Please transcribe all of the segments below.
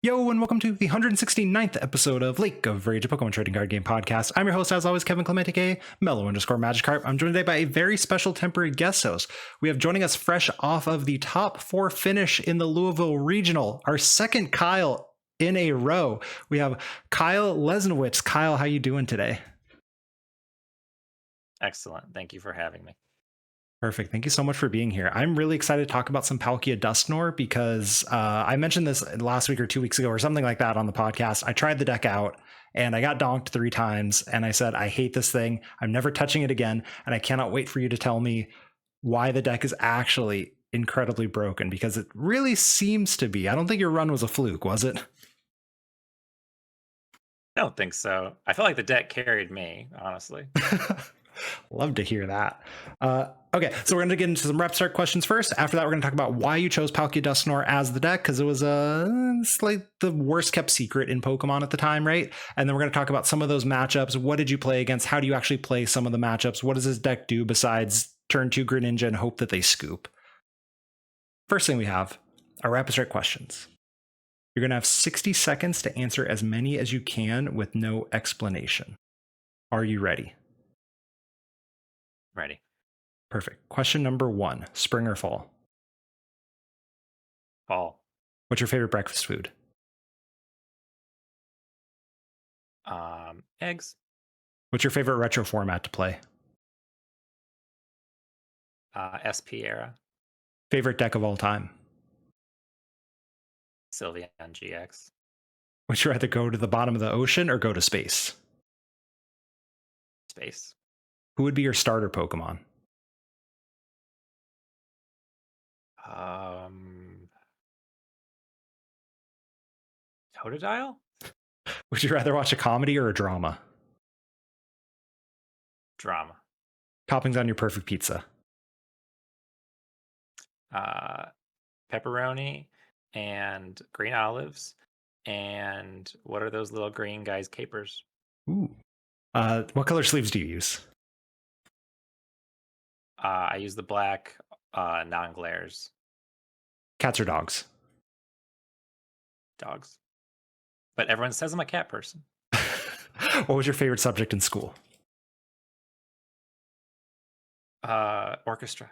Yo, and welcome to the 169th episode of Lake of Rage, a Pokemon trading card game podcast. I'm your host, as always, Kevin Clement, aka Mellow_Magikarp. I'm joined today by a very special temporary guest host. We have joining us fresh off of the top 4 finish in the Louisville Regional, our second Kyle in a row. We have Kyle Lesniewicz. Kyle, how you doing today? Excellent. Thank you for having me. Perfect. Thank you so much for being here. I'm really excited to talk about some Palkia Dusknoir because I mentioned this last week or 2 weeks ago or something like that on the podcast. I tried the deck out and I got donked 3 times and I said, I hate this thing. I'm never touching it again. And I cannot wait for you to tell me why the deck is actually incredibly broken, because it really seems to be. I don't think your run was a fluke, was it? I don't think so. I feel like the deck carried me, honestly. Love to hear that. Okay, so we're going to get into some rep start questions first. After that, we're going to talk about why you chose Palkia Dusknoir as the deck, because it was it's like the worst kept secret in Pokemon at the time, right? And then we're going to talk about some of those matchups. What did you play against? How do you actually play some of the matchups? What does this deck do besides turn 2 Greninja and hope that they scoop? First thing we have are rapid start questions. You're going to have 60 seconds to answer as many as you can with no explanation. Are you ready? Ready. Perfect. Question number 1, spring or fall? Fall. What's your favorite breakfast food? Eggs. What's your favorite retro format to play? SP era. Favorite deck of all time? Sylveon GX. Would you rather go to the bottom of the ocean or go to space? Space. Who would be your starter Pokemon? Totodile? Would you rather watch a comedy or a drama? Drama. Toppings on your perfect pizza? Pepperoni and green olives. And what are those little green guys' capers? Ooh. What color sleeves do you use? I use the black non-glares. Cats or dogs? Dogs. But everyone says I'm a cat person. What was your favorite subject in school? Orchestra.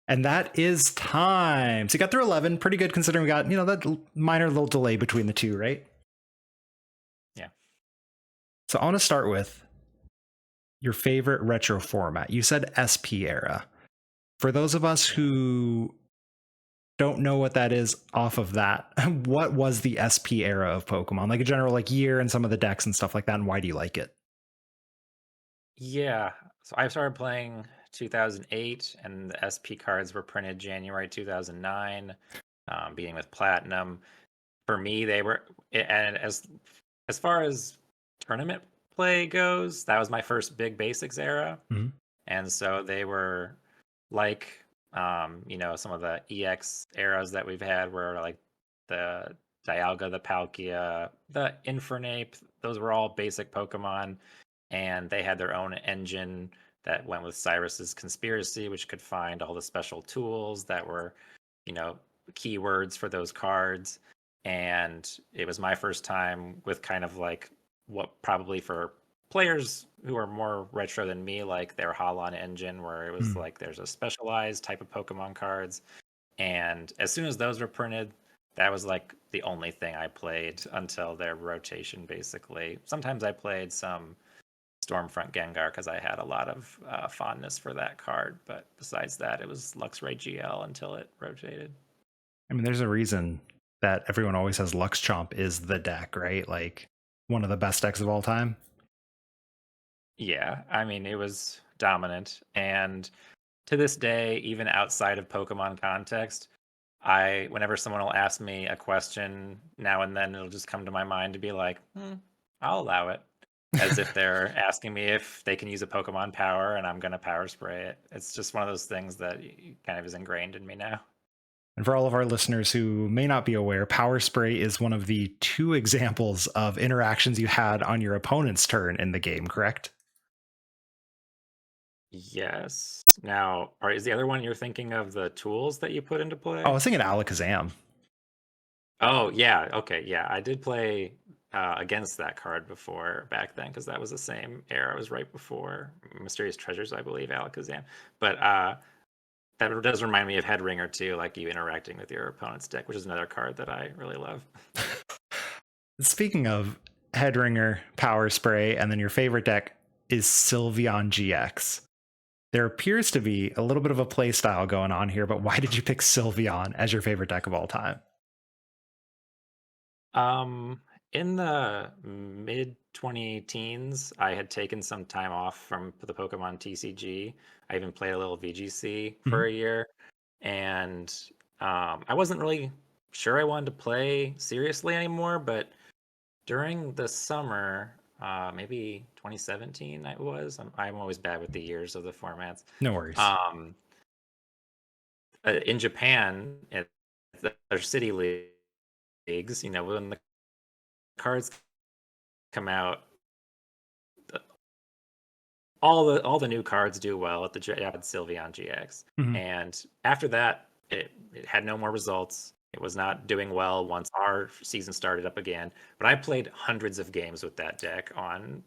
And that is time. So you got through 11. Pretty good considering we got, that minor little delay between the two, right? Yeah. So I want to start with your favorite retro format. You said SP era. For those of us who don't know what that is off of that, what was the SP era of Pokemon? Like a general year and some of the decks and stuff like that, and why do you like it? Yeah. So I started playing 2008, and the SP cards were printed January 2009, beginning with Platinum. For me, they were, and as far as tournament play goes, that was my first big basics era. Mm-hmm. And so they were like, some of the EX eras that we've had, where like the Dialga, the Palkia, the Infernape, those were all basic Pokemon, and they had their own engine that went with Cyrus's Conspiracy, which could find all the special tools that were, keywords for those cards. And it was my first time with kind of like what probably for players who are more retro than me, like their Holon engine, where it was like there's a specialized type of Pokemon cards. And as soon as those were printed, that was like the only thing I played until their rotation, basically. Sometimes I played some Stormfront Gengar because I had a lot of fondness for that card. But besides that, it was Luxray GL until it rotated. I mean, there's a reason that everyone always says Luxchomp is the deck, right? Like one of the best decks of all time. Yeah, I mean, it was dominant. And to this day, even outside of Pokemon context, whenever someone will ask me a question now and then, it'll just come to my mind to be like, I'll allow it. As if they're asking me if they can use a Pokemon power and I'm going to power spray it. It's just one of those things that kind of is ingrained in me now. And for all of our listeners who may not be aware, Power Spray is one of the 2 examples of interactions you had on your opponent's turn in the game, correct? Yes. Now, is the other one you're thinking of the tools that you put into play? Oh, I was thinking Alakazam. Oh yeah, okay, yeah. I did play against that card before back then because that was the same era. It was right before Mysterious Treasures, I believe, Alakazam. But that does remind me of Headringer too, like you interacting with your opponent's deck, which is another card that I really love. Speaking of Headringer, Power Spray, and then your favorite deck is Sylveon GX. There appears to be a little bit of a play style going on here, but why did you pick Sylveon as your favorite deck of all time? Um, in the mid 20 teens, I had taken some time off from the Pokemon TCG. I even played a little VGC for Mhm. a year, and I wasn't really sure I wanted to play seriously anymore. But during the summer, maybe 2017, it was. I'm always bad with the years of the formats. No worries. Um, in Japan, their city leagues, when the cards come out, all the new cards do well at the Japanese Sylveon GX. Mhm. And after that, it had no more results. It was not doing well once our season started up again. But I played hundreds of games with that deck on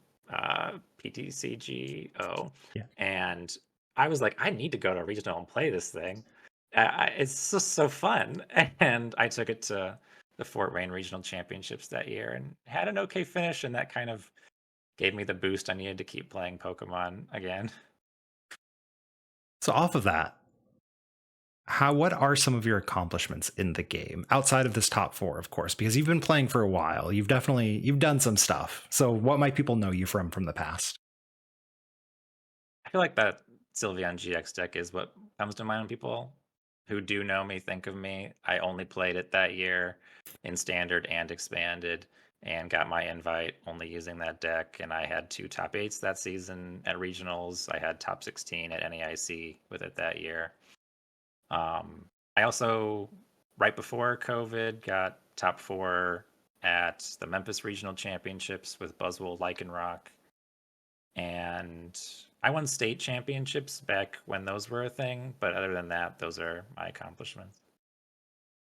PTCGO, Yeah. and I was like, I need to go to a regional and play this thing. It's just so fun, and I took it to the Fort Wayne Regional Championships that year and had an okay finish, and that kind of gave me the boost I needed to keep playing Pokemon again. So off of that, what are some of your accomplishments in the game outside of this top four, of course, because you've been playing for a while. You've done some stuff. So what might people know you from the past? I feel like that Sylveon GX deck is what comes to mind when people who do know me think of me. I only played it that year in standard and expanded and got my invite only using that deck. And I had two top eights that season at regionals. I had top 16 at NAIC with it that year. I also, right before COVID, got top four at the Memphis Regional Championships with Buzzwole Lycanroc. And I won state championships back when those were a thing. But other than that, those are my accomplishments.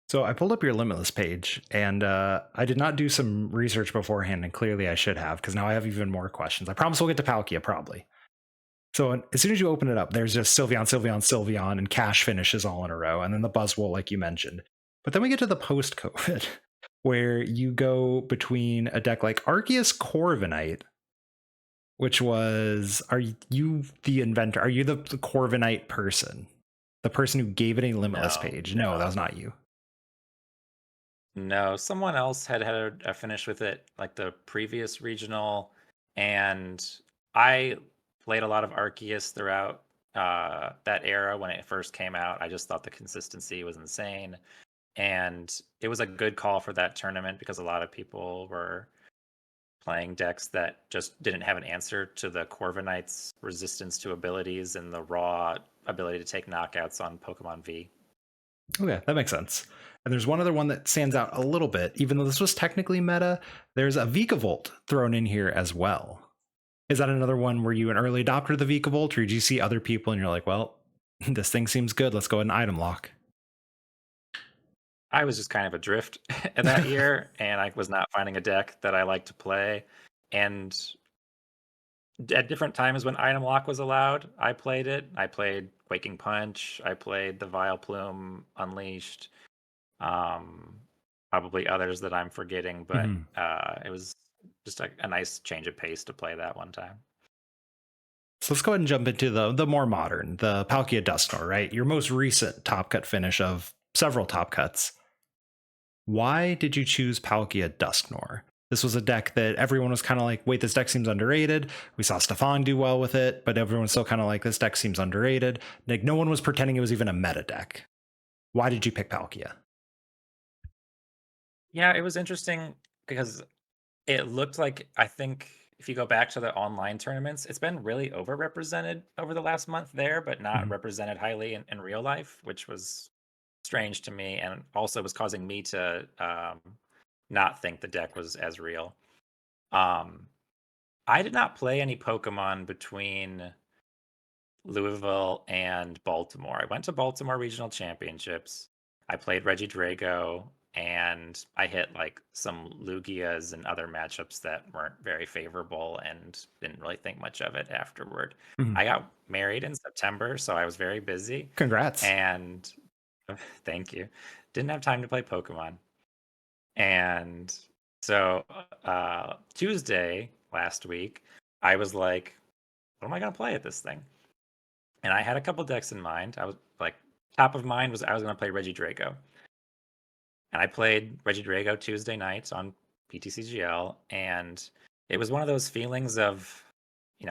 So I pulled up your Limitless page, and I did not do some research beforehand, and clearly I should have, because now I have even more questions. I promise we'll get to Palkia probably. So as soon as you open it up, there's just Sylveon, Sylveon, Sylveon, and cash finishes all in a row, and then the Buzzwole, like you mentioned. But then we get to the post-COVID, where you go between a deck like Arceus Corviknight, which was, are you the inventor? Are you the Corviknight person? The person who gave it a Limitless No, page? No, that was not you. no. Someone else had a finish with it, like the previous regional. And I played a lot of Arceus throughout that era when it first came out. I just thought the consistency was insane. And it was a good call for that tournament because a lot of people were playing decks that just didn't have an answer to the Corviknight's resistance to abilities and the raw ability to take knockouts on Pokemon V. Okay, that makes sense. And there's one other one that stands out a little bit, even though this was technically meta. There's a Vikavolt thrown in here as well. Is that another one where you an early adopter of the Vikavolt, or did you see other people and you're like, well, this thing seems good. Let's go ahead and item lock. I was just kind of adrift that year, and I was not finding a deck that I liked to play. And at different times when item lock was allowed, I played it. I played Quaking Punch. I played the Vileplume Unleashed. Um, Probably others that I'm forgetting, but Mhm. it was just a nice change of pace to play that one time. So let's go ahead and jump into the more modern, the Palkia Dusknoir, right? Your most recent top cut finish of several top cuts. Why did you choose Palkia Dusknoir? This was a deck that everyone was kind of like, wait, this deck seems underrated. We saw Stefan do well with it, but everyone's still kind of like, this deck seems underrated. Like, no one was pretending it was even a meta deck. Why did you pick Palkia? Yeah, it was interesting because it looked like, I think if you go back to the online tournaments, it's been really overrepresented over the last month there, but not Mhm. represented highly in real life, which was strange to me and also was causing me to not think the deck was as real. Um, I did not play any Pokemon between Louisville and Baltimore. I went to Baltimore Regional Championships. I played Reggie Drago. and I hit like some Lugias and other matchups that weren't very favorable and didn't really think much of it afterward. Mhm. I got married in September, so I was very busy, Congrats. and thank you. Didn't have time to play Pokemon. And so Tuesday last week, I was like, what am I going to play at this thing? And I had a couple decks in mind. I was like, top of mind was I was going to play Regidrago. And I played Regidrago Tuesday night on PTCGL. And it was one of those feelings of,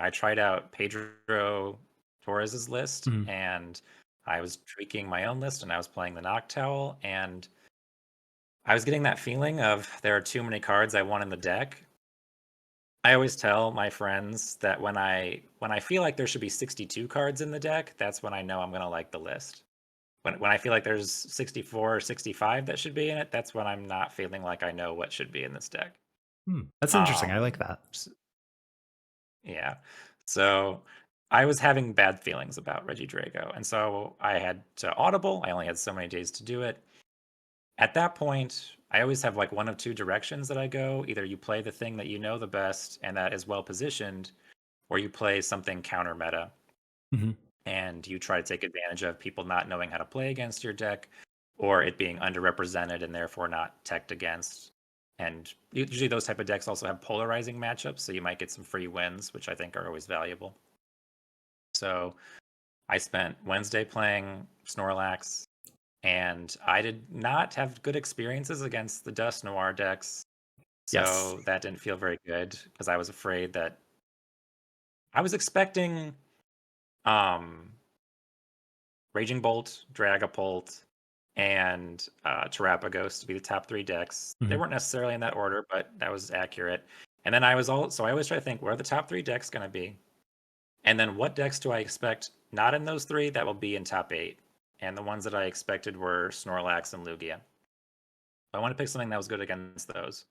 I tried out Pedro Torres's list Mhm. and I was tweaking my own list and I was playing the Noctowl. And I was getting that feeling of there are too many cards I want in the deck. I always tell my friends that when I feel like there should be 62 cards in the deck, that's when I know I'm gonna like the list. When I feel like there's 64 or 65 that should be in it, that's when I'm not feeling like I know what should be in this deck. That's interesting. I like Um, that. yeah. So I was having bad feelings about Regidrago, and so I had to audible. I only had so many days to do it. At that point, I always have like one of two directions that I go. Either you play the thing that you know the best and that is well positioned, or you play something counter meta Mhm. and you try to take advantage of people not knowing how to play against your deck or it being underrepresented and therefore not teched against. And usually those type of decks also have polarizing matchups, so you might get some free wins, which I think are always valuable. So I spent Wednesday playing Snorlax, and I did not have good experiences against the Dusknoir decks. Yes. So that didn't feel very good because I was afraid that I was expecting um Raging Bolt, Dragapult, and Terapagos to be the top three decks. They Mhm. weren't necessarily in that order, but that was accurate. And then I always try to think, where are the top three decks going to be? And then what decks do I expect not in those three that will be in top eight? And the ones that I expected were Snorlax and Lugia. I want to pick something that was good against those.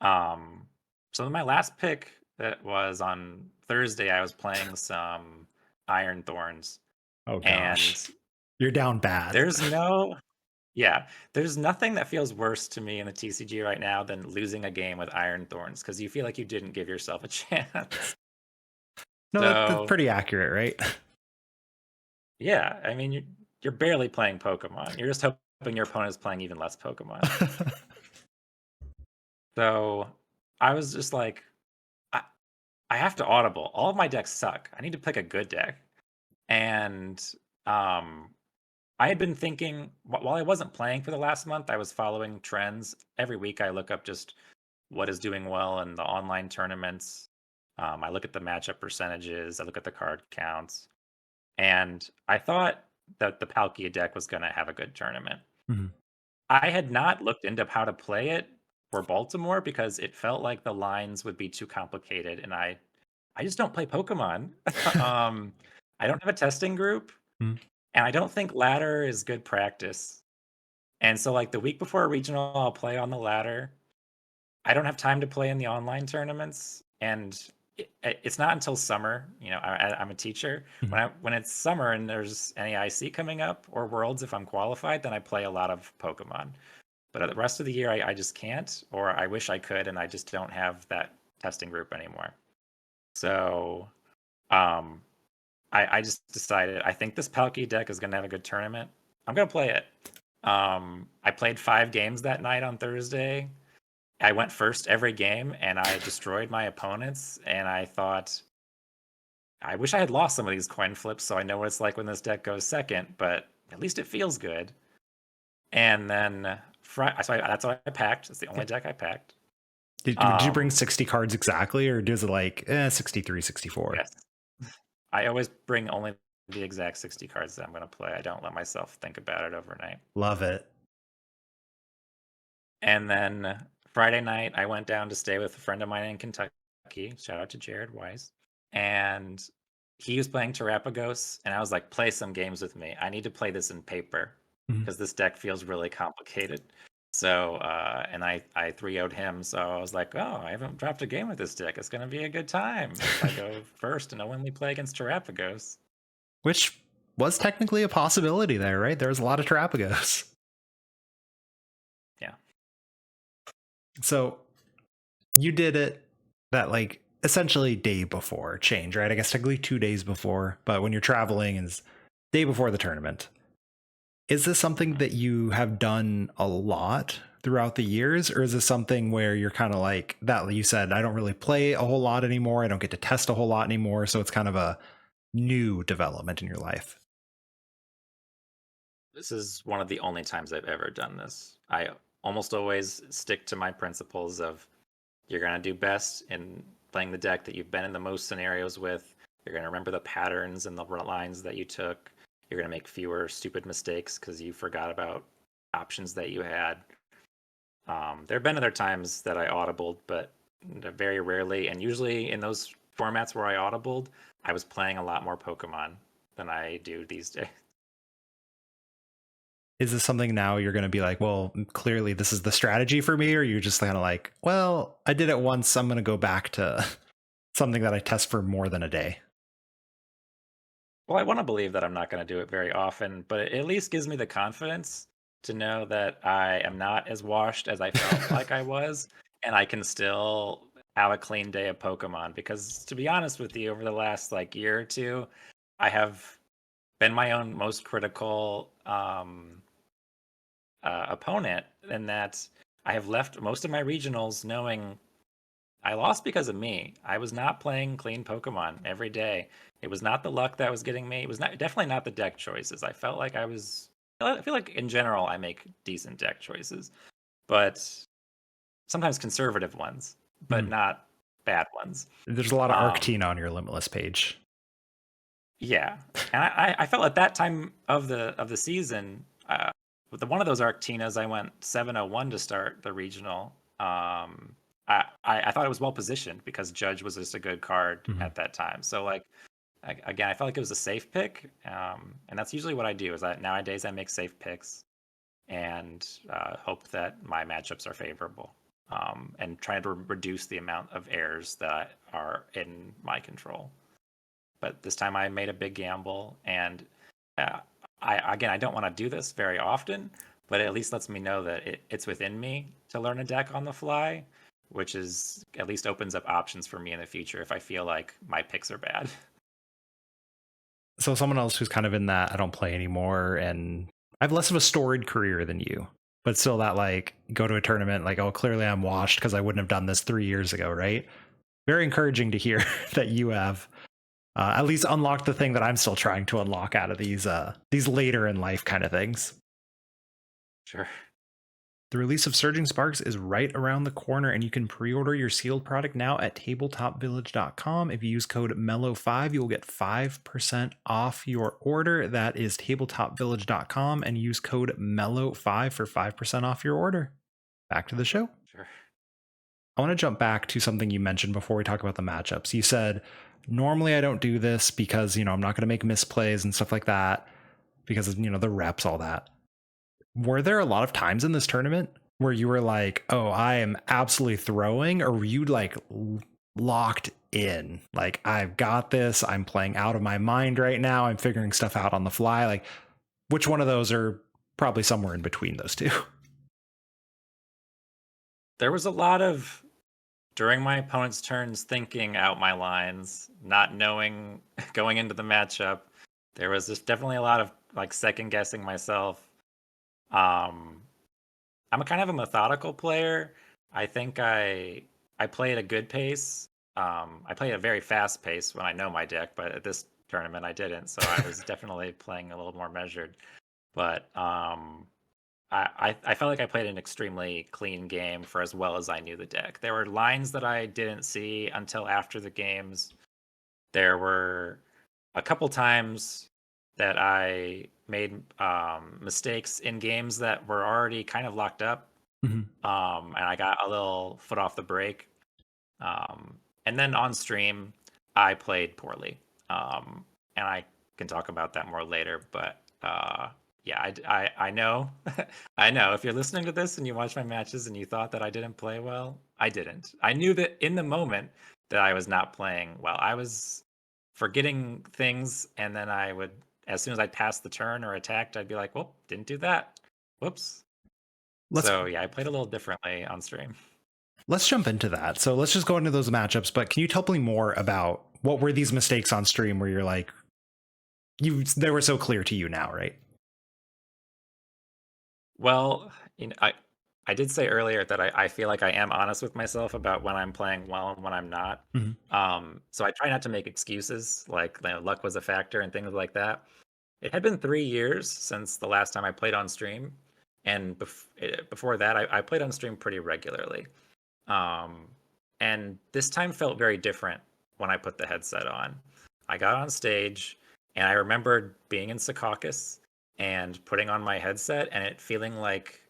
Um, so then my last pick that was on Thursday, I was playing some Iron Thorns, Oh and gosh. You're down bad. there's no yeah, there's nothing that feels worse to me in the TCG right now than losing a game with Iron Thorns because you feel like you didn't give yourself a chance. No, that's So pretty accurate, right? yeah, I mean you're barely playing Pokemon. You're just hoping your opponent's playing even less Pokemon. So I was just like, I, I have to audible. All of my decks suck. I need to pick a good deck. And um I had been thinking while I wasn't playing for the last month, I was following trends. Every week I look up just what is doing well in the online tournaments. I look at the matchup percentages, I look at the card counts, and I thought that the Palkia deck was going to have a good tournament. Mhm. I had not looked into how to play it for Baltimore because it felt like the lines would be too complicated, and I just don't play Pokemon. um, I don't have a testing group, Mhm. and I don't think ladder is good practice. And so, like the week before a regional, I'll play on the ladder. I don't have time to play in the online tournaments, and it's not until summer. I'm a teacher. Mhm. When it's summer and there's NAIC coming up or Worlds, if I'm qualified, then I play a lot of Pokemon. But the rest of the year, I just can't, or I wish I could, and I just don't have that testing group anymore. So, um, I just decided I think this Palkia deck is going to have a good tournament. I'm going to play it. I played 5 games that night on Thursday. I went first every game and I destroyed my opponents. And I thought, I wish I had lost some of these coin flips so I know what it's like when this deck goes second, but at least it feels good. And then that's what I packed. It's the only deck I packed. Did you bring Um, 60 cards exactly, or does it like 63, 64? yes, I always bring only the exact 60 cards that I'm going to play. I don't let myself think about it overnight. Love it. And then Friday night, I went down to stay with a friend of mine in Kentucky. Shout out to Jared Wise. And he was playing Terapagos, and I was like, play some games with me. I need to play this in paper Mhm. because this deck feels really complicated. So, and I 3-0'd him. So I was like, oh, I haven't dropped a game with this deck. It's going to be a good time if I go first and only play against Terapagos. Which was technically a possibility there, right? There was a lot of Terapagos. Yeah. So you did it that like essentially day before change, right? I guess technically 2 days before, but when you're traveling is day before the tournament. Is this something Mhm. that you have done a lot throughout the years, or is this something where you're kind of like that? You said, I don't really play a whole lot anymore. I don't get to test a whole lot anymore. So it's kind of a new development in your life. This is one of the only times I've ever done this. I almost always stick to my principles of you're going to do best in playing the deck that you've been in the most scenarios with. You're going to remember the patterns and the lines that you took. You're going to make fewer stupid mistakes because you forgot about options that you had. There have been other times that I audibled, but very rarely. And usually in those formats where I audibled, I was playing a lot more Pokemon than I do these days. Is this something now you're going to be like, well, clearly this is the strategy for me? Or you're just kind of like, well, I did it once. I'm going to go back to something that I test for more than a day. Well, I want to believe that I'm not going to do it very often, but it at least gives me the confidence to know that I am not as washed as I felt like I was, and I can still have a clean day of Pokemon. Because to be honest with you, over the last like year or two, I have been my own most critical opponent, in that I have left most of my regionals knowing I lost because of me. I was not playing clean Pokemon every day. It was not the luck that was getting me. It was not definitely not the deck choices. I felt like I was. I feel like in general I make decent deck choices, but sometimes conservative ones, but Hmm. not bad ones. There's a lot of Um, Arctina on your Limitless page. yeah, and I felt at that time of the season, with one of those Arctinas, I went 701 to start the regional. I thought it was well positioned because Judge was just a good card Mhm. at that time. So like again, I felt like it was a safe pick, and that's usually what I do. Is that nowadays I make safe picks and hope that my matchups are favorable, and try to reduce the amount of errors that are in my control. But this time I made a big gamble, and uh, I don't want to do this very often, but it at least lets me know that it's within me to learn a deck on the fly, which is at least opens up options for me in the future if I feel like my picks are bad. So someone else who's kind of in that I don't play anymore and I have less of a storied career than you, but still that like go to a tournament like, oh, clearly I'm washed because I wouldn't have done this 3 years ago, right? Very encouraging to hear that you have at least unlocked the thing that I'm still trying to unlock out of these later in life kind of things. Sure. The release of Surging Sparks is right around the corner, and you can pre order your sealed product now at tabletopvillage.com. If you use code MELLOW5, you will get 5% off your order. That is tabletopvillage.com, and use code MELLOW5 for 5% off your order. Back to the show. Sure. I want to jump back to something you mentioned before we talk about the matchups. You said, normally I don't do this because, I'm not going to make misplays and stuff like that because of, the reps, all that. Were there a lot of times in this tournament where you were like, oh, I am absolutely throwing, or were you like locked in? Like, I've got this. I'm playing out of my mind right now. I'm figuring stuff out on the fly. Like, which one of those are probably somewhere in between those two? There was a lot of during my opponent's turns thinking out my lines, not knowing going into the matchup. There was just definitely a lot of like second guessing myself. Um, I'm a kind of a methodical player. I think I play at a good pace. I play at a very fast pace when I know my deck, but at this tournament I didn't, so I was definitely playing a little more measured. But I felt like I played an extremely clean game for as well as I knew the deck. There were lines that I didn't see until after the games. There were a couple times that I made mistakes in games that were already kind of locked up, Mhm. and I got a little foot off the brake. And then on stream, I played poorly, and I can talk about that more later. But yeah, I know, I know. If you're listening to this and you watch my matches and you thought that I didn't play well, I didn't. I knew that in the moment that I was not playing well. I was forgetting things, and then I would, as soon as I passed the turn or attacked, I'd be like, "Well, didn't do that. Whoops." Let's So yeah, I played a little differently on stream. Let's jump into that. So let's just go into those matchups. But can you tell me more about what were these mistakes on stream where you're like, they were so clear to you now, right? Well, I did say earlier that I feel like I am honest with myself about when I'm playing well and when I'm not. Mhm. So I try not to make excuses like luck was a factor and things like that. It had been 3 years since the last time I played on stream, and before that, I played on stream pretty regularly. Um, and this time felt very different when I put the headset on. I got on stage, and I remembered being in Secaucus and putting on my headset, and it feeling like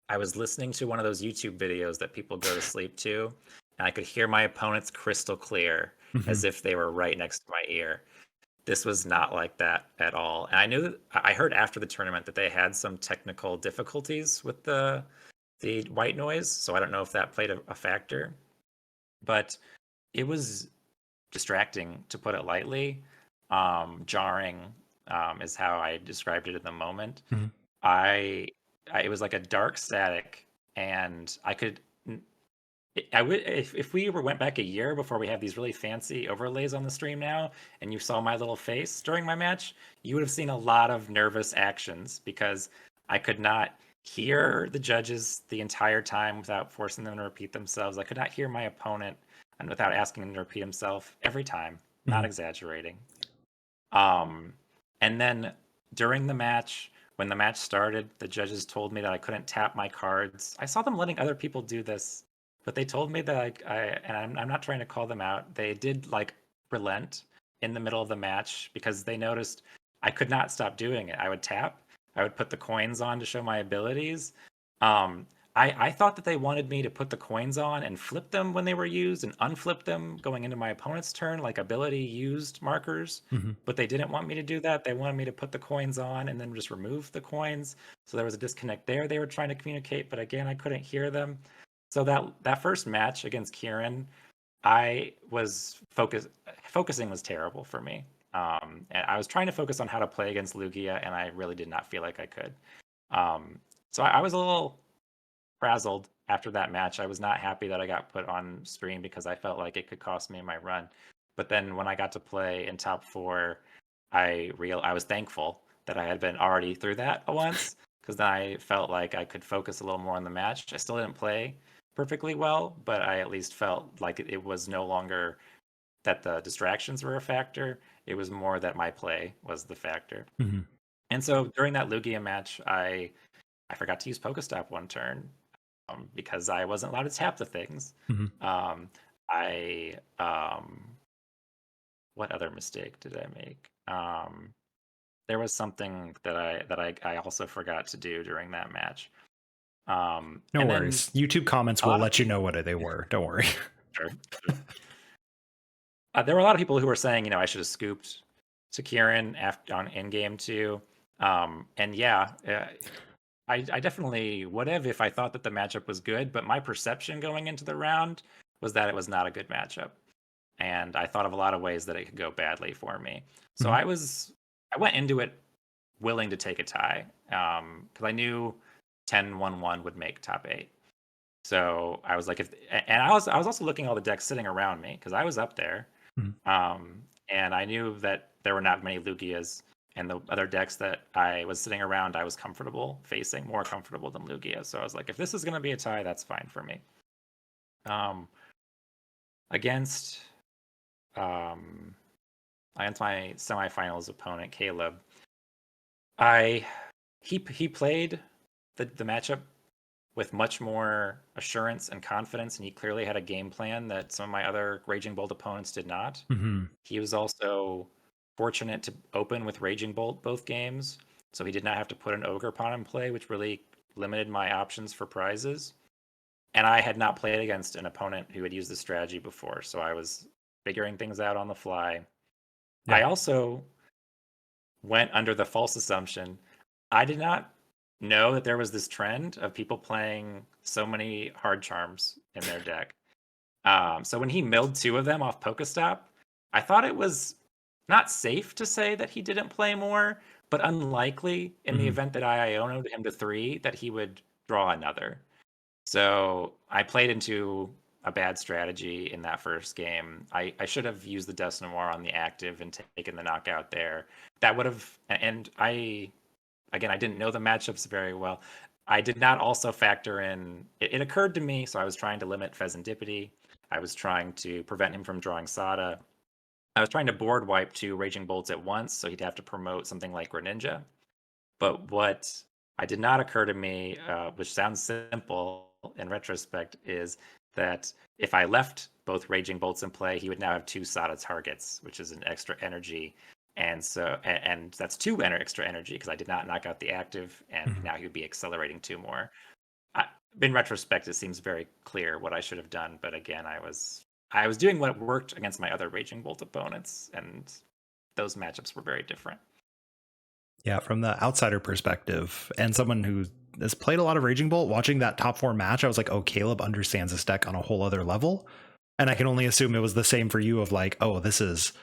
I was listening to one of those YouTube videos that people go to sleep to, and I could hear my opponents crystal clear Mhm. as if they were right next to my ear. This was not like that at all. And I knew that I heard after the tournament that they had some technical difficulties with the white noise, so I don't know if that played a factor, but it was distracting to put it lightly. Jarring is how I described it in the moment. Mhm. I, it was like a dark static, and I could I would if we went back a year before we have these really fancy overlays on the stream now, and you saw my little face during my match, you would have seen a lot of nervous actions because I could not hear the judges the entire time without forcing them to repeat themselves. I could not hear my opponent and without asking him to repeat himself every time, not Mhm. exaggerating. Um, and then during the match, when the match started, the judges told me that I couldn't tap my cards. I saw them letting other people do this, but they told me that and I'm not trying to call them out. They did like relent in the middle of the match because they noticed I could not stop doing it. I would tap, I would put the coins on to show my abilities. Um, I thought that they wanted me to put the coins on and flip them when they were used and unflip them going into my opponent's turn, like ability used markers, Mhm. but they didn't want me to do that. They wanted me to put the coins on and then just remove the coins. So there was a disconnect there. They were trying to communicate, but again, I couldn't hear them. So that first match against Kieran, I was focusing was terrible for me. And I was trying to focus on how to play against Lugia, and I really did not feel like I could. Um, so I was a little frazzled after that match. I was not happy that I got put on stream because I felt like it could cost me my run. But then when I got to play in top four, I was thankful that I had been already through that once because then I felt like I could focus a little more on the match. I still didn't play perfectly well, but I at least felt like it was no longer that the distractions were a factor. It was more that my play was the factor. Mhm. And so during that Lugia match, I forgot to use Pokestop one turn because I wasn't allowed to tap the things. Mhm. Um, I what other mistake did I make? There was something that I also forgot to do during that match. No And then worries. YouTube comments a will lot of let you people, know what they were. Don't worry. sure, sure. There were a lot of people who were saying, I should have scooped to Kieran after on in game two. And yeah, I definitely would have if I thought that the matchup was good, but my perception going into the round was that it was not a good matchup. And I thought of a lot of ways that it could go badly for me. So Mhm. I went into it willing to take a tie because I knew 10-1-1 would make top eight. So I was like, and I was also looking at all the decks sitting around me because I was up there, Mhm. and I knew that there were not many Lugias, and the other decks that I was sitting around, I was comfortable facing, more comfortable than Lugia. So I was like, if this is going to be a tie, that's fine for me. Um, against um, against my semifinals opponent, Caleb, I he played the matchup with much more assurance and confidence, and he clearly had a game plan that some of my other Raging Bolt opponents did not. Mhm. He was also fortunate to open with Raging Bolt both games, so he did not have to put an Ogre Pawn in play, which really limited my options for prizes. And I had not played against an opponent who had used this strategy before, so I was figuring things out on the fly. I Yeah. also went under the false assumption. I did not know that there was this trend of people playing so many hard charms in their deck. So when he milled two of them off Pokestop, I thought it was not safe to say that he didn't play more, but unlikely in the Mhm. event that I Ionoed him to three that he would draw another. So I played into a bad strategy in that first game. I should have used the Dusknoir on the active and taken the knockout there. That would have, and I didn't know the matchups very well. I did not also factor in, it occurred to me, so I was trying to limit Pheasantipity. I was trying to prevent him from drawing Sada. I was trying to board wipe 2 Raging Bolts at once, so he'd have to promote something like Greninja. But what I did not occur to me, which sounds simple in retrospect, is that if I left both Raging Bolts in play, he would now have 2 Sada targets, which is an extra energy. And so, and that's 2 extra energy because I did not knock out the active, and now he would be accelerating 2 more. In retrospect, it seems very clear what I should have done, but again, I was doing what worked against my other Raging Bolt opponents, and those matchups were very different. Yeah, from the outsider perspective, and someone who has played a lot of Raging Bolt, watching that top 4 match, I was like, oh, Caleb understands this deck on a whole other level. And I can only assume it was the same for you of like, oh, this is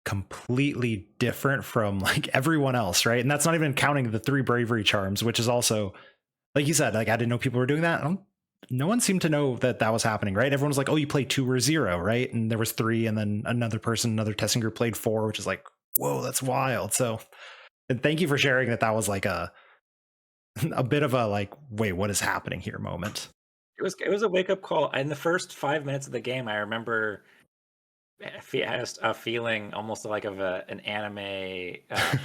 completely different from like everyone else, right? And that's not even counting the 3 bravery charms, which is also, like you said, like I didn't know people were doing that. No one seemed to know that that was happening, right? Everyone was like, oh, you play 2 or 0, right? And there was 3, and then another testing group played 4, which is like, whoa, that's wild. So, and thank you for sharing that. That was like a bit of a like, wait, what is happening here moment. It was a wake up call. In the first 5 minutes of the game, I remember had a feeling almost like of an anime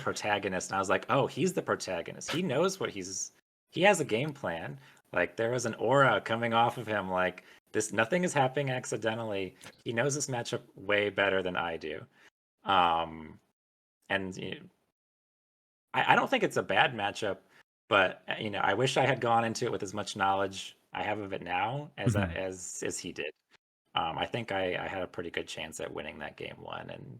protagonist, and I was like, oh, he's the protagonist. He knows what he has a game plan. Like there was an aura coming off of him, like this, nothing is happening accidentally. He knows this matchup way better than I do. And you know, I don't think it's a bad matchup, but I wish I had gone into it with as much knowledge I have of it now as as he did. I think I had a pretty good chance at winning that game 1, and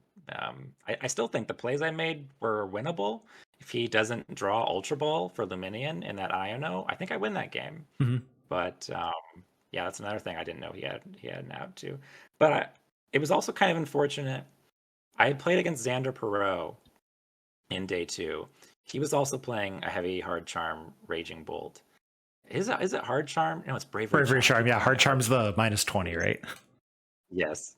I still think the plays I made were winnable. If he doesn't draw Ultra Ball for Luminion in that Iono, I think I win that game. But yeah, that's another thing I didn't know he had an out too. But it was also kind of unfortunate. I had played against Xander Perot in day 2. He was also playing a heavy Hard Charm Raging Bolt. Is it Hard Charm? No, it's Bravery Charm. Yeah, Hard Charm's the -20, right? Yes.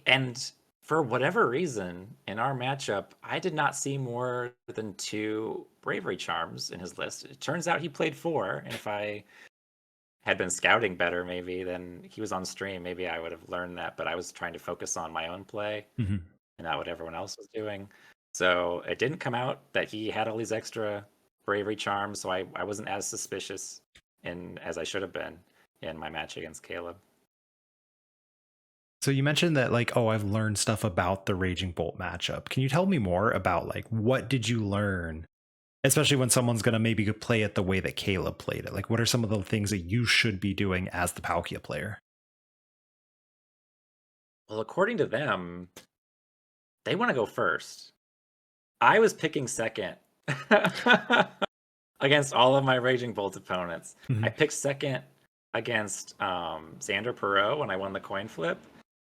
And for whatever reason, in our matchup, I did not see more than 2 Bravery Charms in his list. It turns out he played 4, and if I had been scouting better, maybe, then he was on stream, maybe I would have learned that, but I was trying to focus on my own play and not what everyone else was doing. So it didn't come out that he had all these extra Bravery Charms, so I wasn't as suspicious as I should have been in my match against Caleb. So you mentioned that like, oh, I've learned stuff about the Raging Bolt matchup. Can you tell me more about like what did you learn? Especially when someone's going to maybe play it the way that Caleb played it. Like what are some of the things that you should be doing as the Palkia player? Well, according to them, they want to go first. I was picking second against all of my Raging Bolt opponents. I picked second against Xander Perot when I won the coin flip,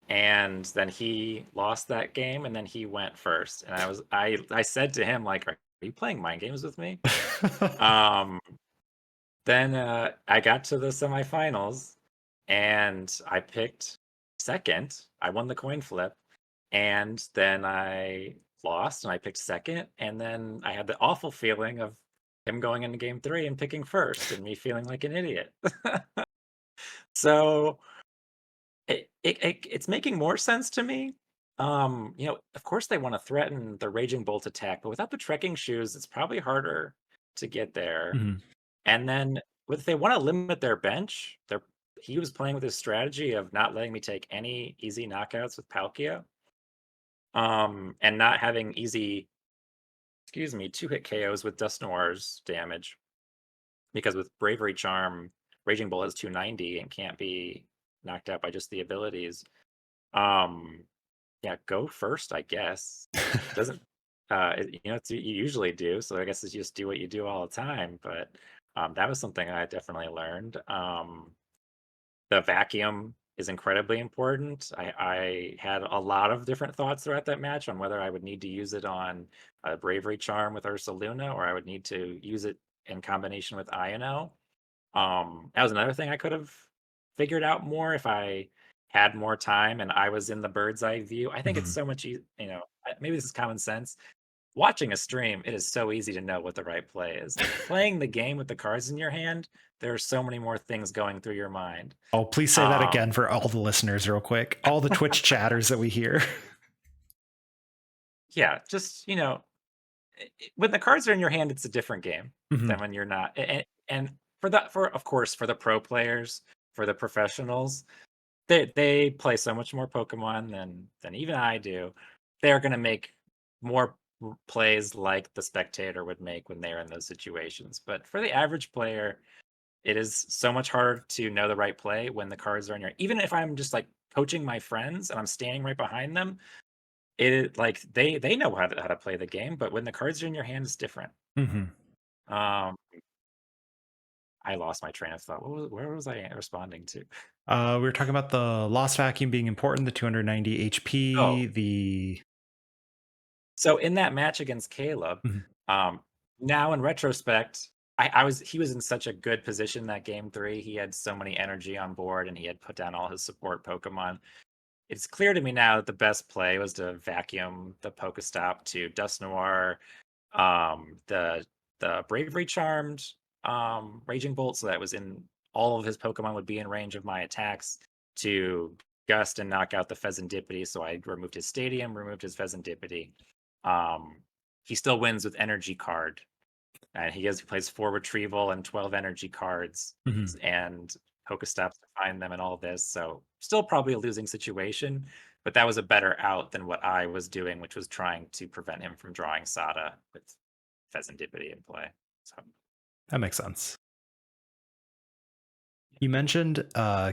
and then he lost that game, and then he went first. And I said to him, like, are you playing mind games with me? Then I got to the semifinals, and I picked second. I won the coin flip, and then I lost, and I picked second, and then I had the awful feeling of him going into game 3 and picking first, and me feeling like an idiot. So it's making more sense to me. Of course they want to threaten the Raging Bolt attack, but without the trekking shoes, it's probably harder to get there. And then if they want to limit their bench, he was playing with his strategy of not letting me take any easy knockouts with Palkia. And not having easy, 2-hit KOs with Dusknoir's damage. Because with Bravery Charm, Raging Bull has 290 and can't be knocked out by just the abilities. Yeah, go first, I guess. Doesn't you usually do, so I guess it's just do what you do all the time. But that was something I definitely learned. The vacuum is incredibly important. I had a lot of different thoughts throughout that match on whether I would need to use it on a Bravery Charm with Ursa Luna, or I would need to use it in combination with Iono. That was another thing I could have figured out more if I had more time and I was in the bird's eye view. I think it's Mhm. so much maybe this is common sense. Watching a stream, it is so easy to know what the right play is. Playing the game with the cards in your hand, there are so many more things going through your mind. Oh, please say that again Um, for all the listeners, real quick. All the Twitch chatters that we hear. yeah, just when the cards are in your hand, it's a different game Mhm. than when you're not. And for of course for the pro players, for the professionals, they play so much more Pokemon than even I do. They're gonna make more plays like the spectator would make when they're in those situations. But for the average player, it is so much harder to know the right play when the cards are in your. Even if I'm just like coaching my friends and I'm standing right behind them, like they know how to play the game. But when the cards are in your hand, it's different. Mhm. Um, I lost my train of thought. Where was I responding to? We were talking about the lost vacuum being important, the 290 Oh, HP, the. so in that match against Caleb, Mhm. um, now in retrospect, he was in such a good position that game three. He had so many energy on board, and he had put down all his support Pokemon. It's clear to me now that the best play was to vacuum the Pokestop to Dusknoir, the Bravery Charmed, Raging Bolt, so that was in all of his Pokemon would be in range of my attacks to gust and knock out the Pheasantipity. So I removed his Stadium, removed his Pheasantipity. Um, he still wins with Energy Card, and he plays 4 Retrieval and 12 Energy Cards, Mhm. and Pokestops to find them and all this. So still probably a losing situation, but that was a better out than what I was doing, which was trying to prevent him from drawing Sada with Pheasantipity in play. So That makes sense. You mentioned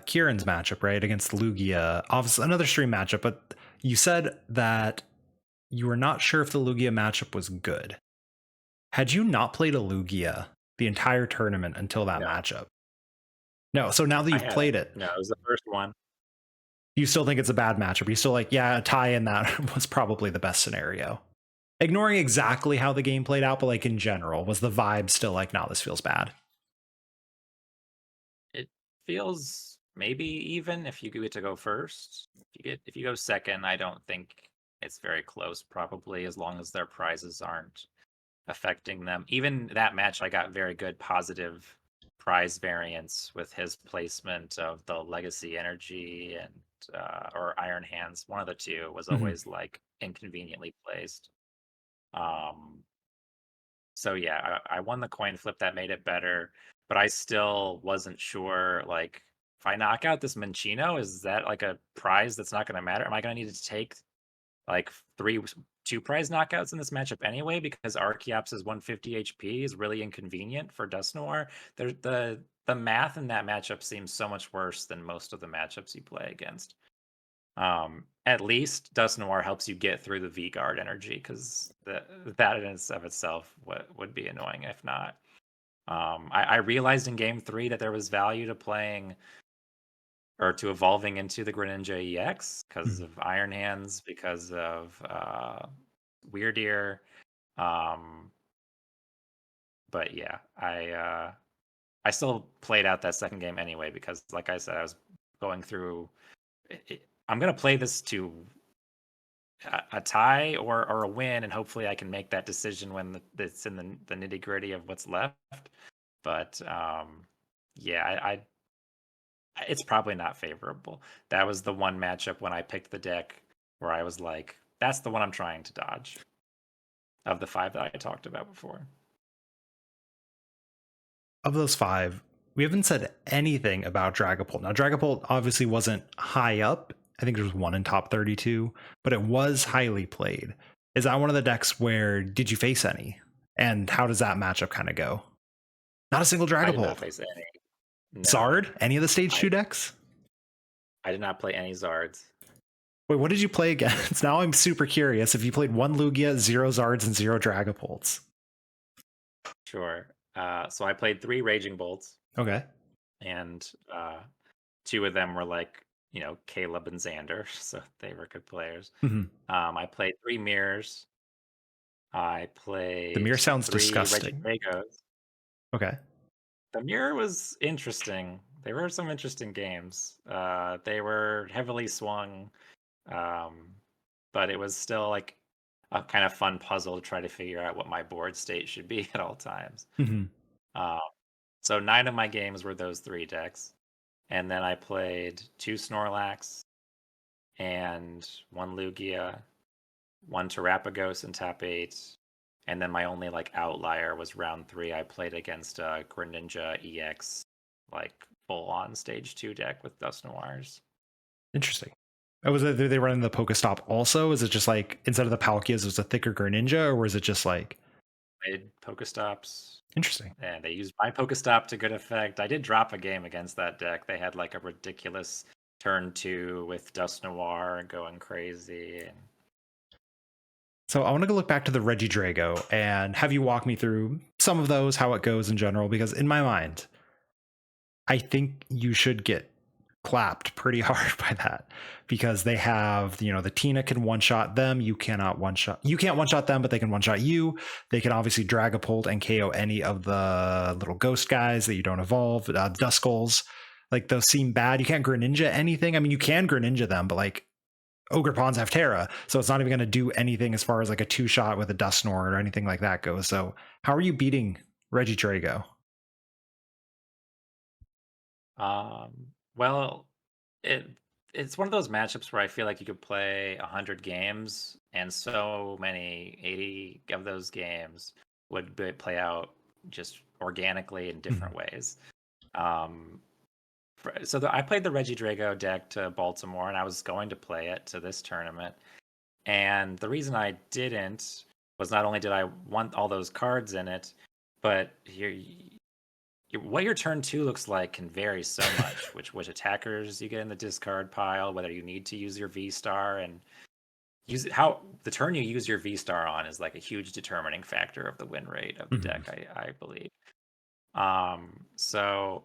Kieran's matchup, right, against Lugia. Obviously, another stream matchup, but you said that you were not sure if the Lugia matchup was good. Had you not played a Lugia the entire tournament until that no, matchup? No. So now that I you've hadn't. played it, No, it was the first one. you still think it's a bad matchup. You still like, yeah, a tie in that was probably the best scenario. Ignoring exactly how the game played out, but like in general, was the vibe still like, no, this feels bad? It feels maybe even if you get to go first. If you go second, I don't think it's very close. Probably as long as their prizes aren't affecting them. Even that match, I got very good positive prize variance with his placement of the Legacy Energy and or Iron Hands. One of the two was Mhm. always like inconveniently placed. Um, so yeah, I won the coin flip that made it better, but I still wasn't sure. Like, if I knock out this Minccino, is that like a prize that's not going to matter? Am I going to need to take like two prize knockouts in this matchup anyway? Because Archeops is 150 HP is really inconvenient for Dusknoir. The math in that matchup seems so much worse than most of the matchups you play against. At least Dusknoir helps you get through the V Guard energy because that in of itself would be annoying if not. I realized in game three that there was value to playing or to evolving into the Greninja EX because Mhm. of Iron Hands, because of Weird Ear. Um, but yeah, I still played out that second game anyway because, like I said, I was going through. I'm gonna play this to a tie or a win, and hopefully I can make that decision when it's in the nitty gritty of what's left. But yeah, it's probably not favorable. That was the one matchup when I picked the deck where I was like, that's the one I'm trying to dodge of the 5 that I talked about before. Of those five, we haven't said anything about Dragapult. Now, Dragapult obviously wasn't high up. I think there was one in top 32, but it was highly played. Is that one of the decks where did you face any? And how does that matchup kind of go? Not a single I did not Dragapult. face any. No, Zard? Any of the stage I 2 decks? I did not play any Zards. Wait, what did you play against? Now I'm super curious if you played one Lugia, zero Zards, and zero Dragapults. Sure. So I played 3 Raging Bolts, Okay. and 2 of them were like, Caleb and Xander, so they were good players. Mhm. I played 3 Mirrors. I The played mirror sounds 3 disgusting. Regigregos. Okay. The mirror was interesting. There were some interesting games. They were heavily swung, um, but it was still like a kind of fun puzzle to try to figure out what my board state should be at all times. Hmm. Um, so 9 of my games were those 3 decks, and then I played 2 Snorlax and 1 Lugia, 1 Terapagos in top 8, and then my only like outlier was round 3. I played against a Greninja EX, like full on stage 2 deck with Dusknoirs. Interesting. Oh, was it they running the Pokestop also? Is it just like instead of the Palkias, it was a thicker Greninja, or was it just like Played Pokestops, interesting? and they used my Pokestop to good effect. I did drop a game against that deck. They had like a ridiculous turn 2 with Dusknoir going crazy. And So I want to go look back to the Regidrago and have you walk me through some of those, how it goes in general, because in my mind, I think you should get clapped pretty hard by that because they have, the Tina can one shot them. You can't one shot them, but they can one shot you. They can obviously Dragapult and KO any of the little ghost guys that you don't evolve, Duskulls. Like those seem bad. You can't Greninja anything. I mean, you can Greninja them, but like Ogre Pawns have Terra, so it's not even going to do anything as far as like a 2-shot with a Dusknoir or anything like that goes. So how are you beating Regidrago? well, it it's one of those matchups where I feel like you could play 100 games, and so many 80 of those games would play out just organically in different ways. Um, I played the Regidrago deck to Baltimore, and I was going to play it to this tournament. And the reason I didn't was not only did I want all those cards in it, but what your turn 2 looks like can vary so much. which attackers you get in the discard pile, whether you need to use your V Star, and use it, how the turn you use your V Star on is like a huge determining factor of the win rate of the deck. I believe. So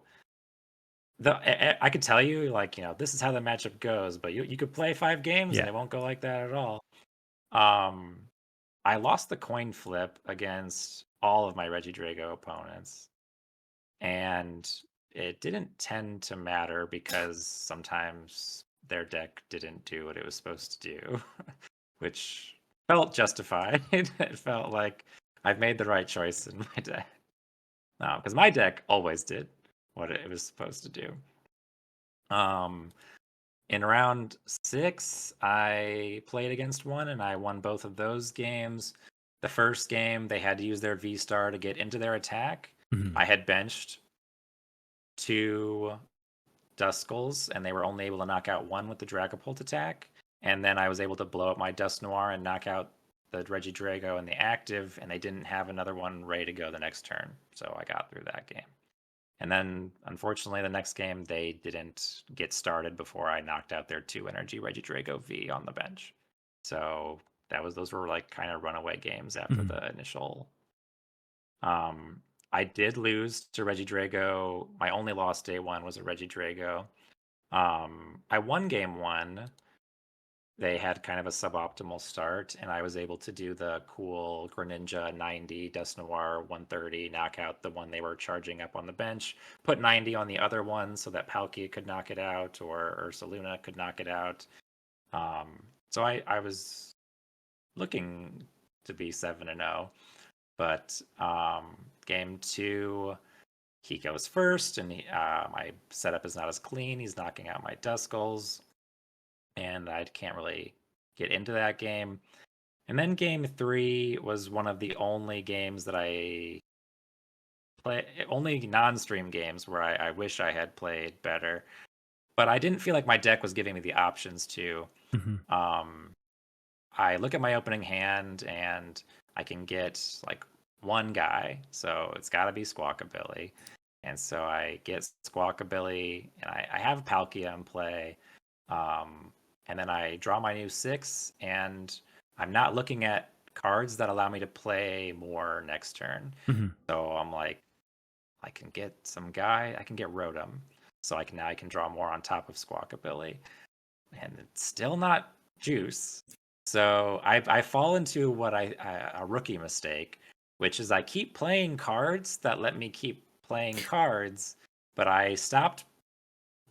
I could tell you like this is how the matchup goes, but you could play 5 games Yeah. and it won't go like that at all. Um, I lost the coin flip against all of my Regidrago opponents, and it didn't tend to matter because sometimes their deck didn't do what it was supposed to do, which felt justified. It felt like I've made the right choice in my deck. No, because my deck always did what it was supposed to do. In round 6, I played against one and I won both of those games. The first game, they had to use their V Star to get into their attack. I had benched 2 Duskulls, and they were only able to knock out 1 with the Dragapult attack. And then I was able to blow up my Dusknoir and knock out the Regidrago and the active, and they didn't have another one ready to go the next turn. So I got through that game. And then, unfortunately, the next game, they didn't get started before I knocked out their 2 energy Regidrago V on the bench. So those were like kind of runaway games after the initial. I did lose to Regidrago. My only loss day 1 was a Regidrago. I won game 1. They had kind of a suboptimal start, and I was able to do the cool Greninja 90, Dusknoir 130, knock out the one they were charging up on the bench, put 90 on the other one so that Palkia could knock it out, or Ursaluna could knock it out. So I was looking to be 7-0, but game 2, he goes first, and my setup is not as clean. He's knocking out my Duskulls, and I can't really get into that game. And then game 3 was one of the only games that I play, only non-stream games where I wish I had played better. But I didn't feel like my deck was giving me the options to. I look at my opening hand and I can get like one guy, so it's got to be Squawkabilly. And so I get Squawkabilly, and I have Palkia in play. And then I draw my new 6, and I'm not looking at cards that allow me to play more next turn. So I'm like, I can get some guy, I can get Rotom. So I can draw more on top of Squawkabilly. And it's still not juice. So I fall into what a rookie mistake, which is I keep playing cards that let me keep playing cards, but I stopped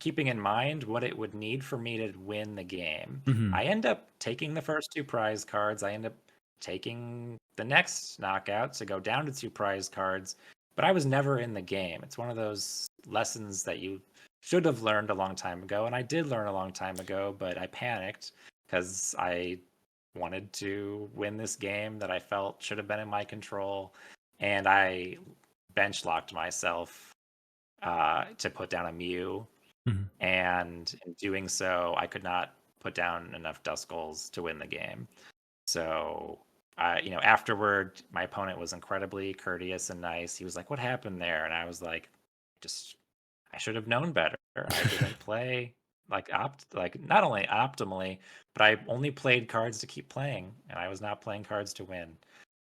keeping in mind what it would need for me to win the game. Mhm. I end up taking the first two prize cards. I end up taking the next knockout to go down to two prize cards, but I was never in the game. It's one of those lessons that you should have learned a long time ago, and I did learn a long time ago, but I panicked because I wanted to win this game that I felt should have been in my control, and I bench locked myself to put down a Mew, Mhm. and in doing so, I could not put down enough Duskulls to win the game. So, afterward, my opponent was incredibly courteous and nice. He was like, "What happened there?" And I was like, "Just, I should have known better. I didn't play like not only optimally, but I only played cards to keep playing, and I was not playing cards to win."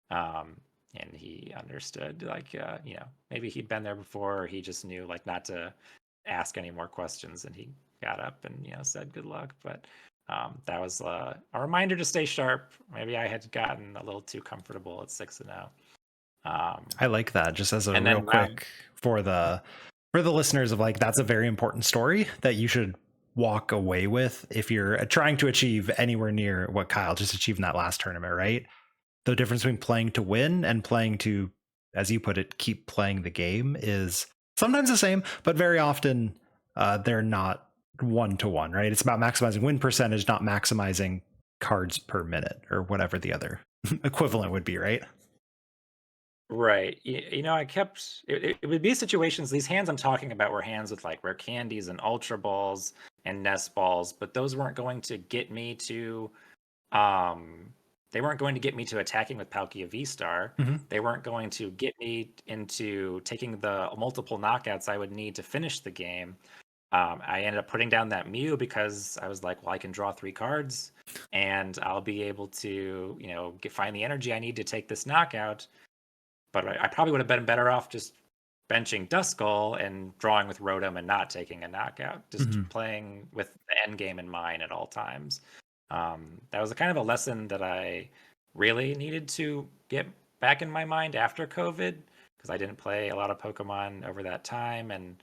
Um, and he understood, like, maybe he'd been there before, or he just knew, like, not to ask any more questions, and he got up and said good luck. But that was a reminder to stay sharp. Maybe I had gotten a little too comfortable at 6-0. I like that. Just as a And real then quick for the listeners of like that's a very important story that you should walk away with if you're trying to achieve anywhere near what Kyle just achieved in that last tournament, right? The difference between playing to win and playing to, as you put it, keep playing the game is sometimes the same, but very often they're not one to one, right? It's about maximizing win percentage, not maximizing cards per minute or whatever the other equivalent would be, right? right, I kept it would be situations. These hands I'm talking about were hands with like rare candies and ultra balls and nest balls, but those weren't going to get me to Um, they weren't going to get me to attacking with Palkia V-Star. Mm-hmm. They weren't going to get me into taking the multiple knockouts I would need to finish the game. I ended up putting down that Mew because I was like, well, I can draw 3 cards and I'll be able to, find the energy I need to take this knockout. But I probably would have been better off just benching Duskull and drawing with Rotom and not taking a knockout, just Mm-hmm. playing with the end game in mind at all times. That was a kind of a lesson that I really needed to get back in my mind after COVID because I didn't play a lot of Pokemon over that time, and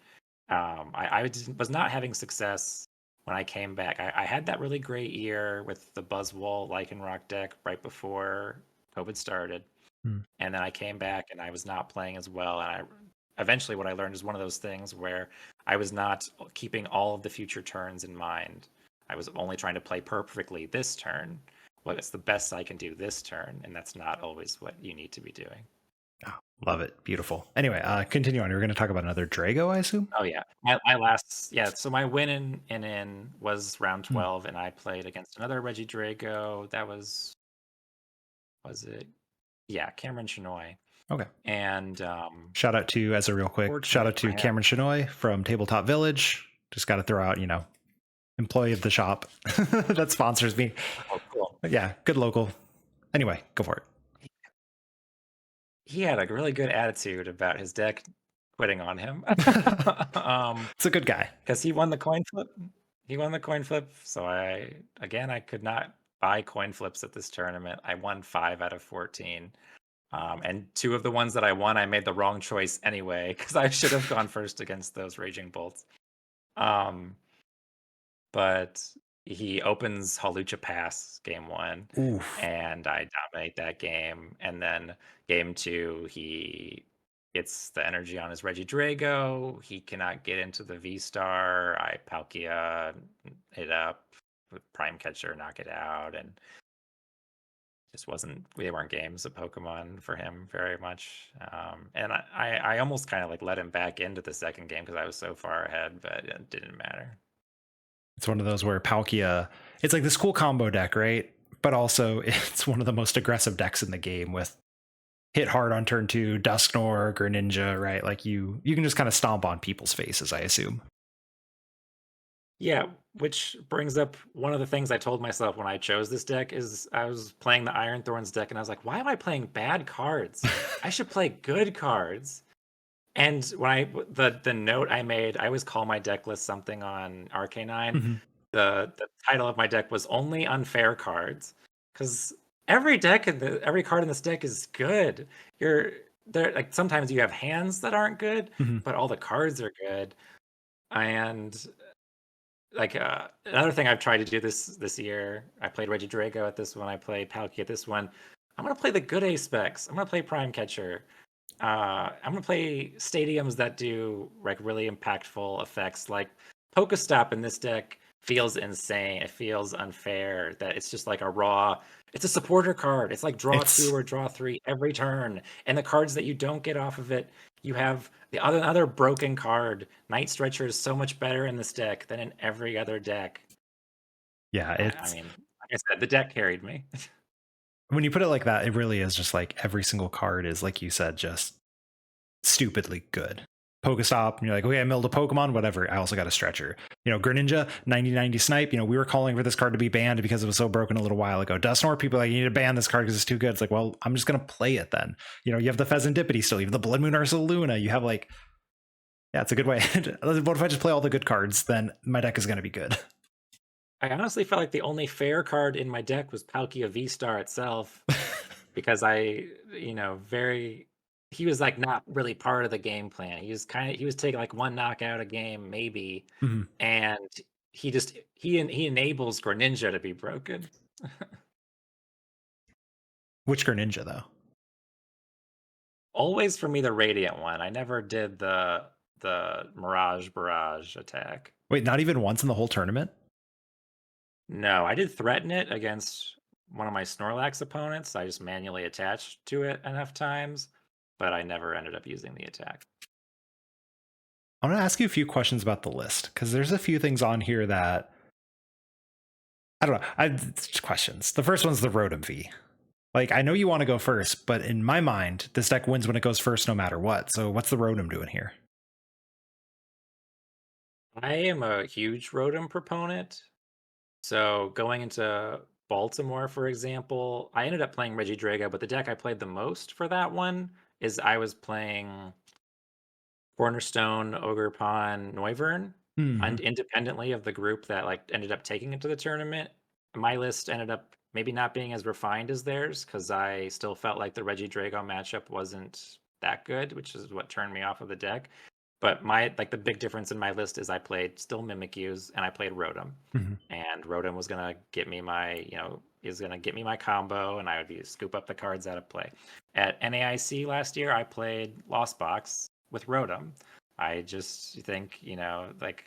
was not having success when I came back. I had that really great year with the Buzzwole Lycanroc deck right before COVID started, and then I came back and I was not playing as well. And eventually what I learned is one of those things where I was not keeping all of the future turns in mind. I was only trying to play perfectly this turn. What is the best I can do this turn, and that's not always what you need to be doing. Oh, love it. Beautiful. Anyway, continue on. You're going to talk about another Drago, I assume? Oh yeah, my last So my win in was round Hmm. 12, and I played against another Reggie Drago. That was it? Yeah, Cameron Chinoy. Okay. And Shout out to, as a real quick, shout fortunately out for to him, Cameron Shinoy from Tabletop Village. Just got to throw out, employee of the shop that sponsors me. oh cool. But yeah, good local. Anyway, go for it. He had a really good attitude about his deck quitting on him. It's a good guy. Because he won the coin flip. He won the coin flip. So I could not buy coin flips at this tournament. I won 5 out of 14. And 2 of the ones that I won, I made the wrong choice anyway, because I should have gone first against those Raging Bolts. Um, but he opens Halucha Pass game 1, Oof. and I dominate that game. And then game 2, he gets the energy on his Reggie Drago. He cannot get into the V Star. I Palkia it up with Prime Catcher, knock it out, and just wasn't. They weren't games of Pokemon for him very much. And I almost kind of like let him back into the second game because I was so far ahead, but it didn't matter. It's one of those where Palkia, it's like this cool combo deck, right? But also it's one of the most aggressive decks in the game with hit hard on turn 2, Dusknoir, Greninja, right? Like you can just kind of stomp on people's faces, I assume. Yeah, which brings up one of the things I told myself when I chose this deck is I was playing the Iron Thorns deck and I was like, why am I playing bad cards? I should play good cards. And when the note I made, I always call my deck list something on Arcanine. Mhm. The title of my deck was only unfair cards because every card in this deck is good. You're there like sometimes you have hands that aren't good, Mhm. but all the cards are good. And like another thing I've tried to do this year, I played Reggie Drago at this one, I played Palkia at this one. I'm gonna play the good A specs. I'm gonna play Prime Catcher. I'm gonna play stadiums that do like really impactful effects. Like Pokestop in this deck feels insane. It feels unfair that it's just like a raw. It's a supporter card. It's like draw two It's or draw three every turn, and the cards that you don't get off of it, you have the other broken card. Night Stretcher is so much better in this deck than in every other deck. yeah, I it's mean, like I said, the deck carried me. when you put it like that, it really is just like every single card is, like you said, just stupidly good. Pokestop, and you're like, okay, I milled a Pokemon, whatever. I also got a stretcher. Greninja, 90/90 snipe. We were calling for this card to be banned because it was so broken a little while ago. Dusknoir, people are like, you need to ban this card because it's too good. It's like, well, I'm just gonna play it then. You have the Pheasantipity still, you have the Blood Moon Ursaluna, you have like, yeah, it's a good way. What if I just play all the good cards? Then my deck is gonna be good. I honestly felt like the only fair card in my deck was Palkia V-Star itself. Because he was like not really part of the game plan. He was taking like one knockout a game maybe, Mhm. and he enables Greninja to be broken. Which Greninja though? Always for me the Radiant one. I never did the Mirage Barrage attack. Wait, not even once in the whole tournament? No, I did threaten it against one of my Snorlax opponents. I just manually attached to it enough times, but I never ended up using the attack. I'm going to ask you a few questions about the list because there's a few things on here that I don't know. Questions. The first one's the Rotom V. Like, I know you want to go first, but in my mind, this deck wins when it goes first no matter what. So what's the Rotom doing here? I am a huge Rotom proponent. So going into Baltimore, for example, I ended up playing Reggie Drago, but the deck I played the most for that one is I was playing Cornerstone, Ogre Pawn, Noivern, and Mm-hmm. independently of the group that like ended up taking it to the tournament. My list ended up maybe not being as refined as theirs because I still felt like the Reggie Drago matchup wasn't that good, which is what turned me off of the deck. But the big difference in my list is I played still Mimikyus and I played Rotom. Mm-hmm. And Rotom was gonna get me is gonna get me my combo and I would scoop up the cards out of play. At NAIC last year, I played Lost Box with Rotom. I just think, like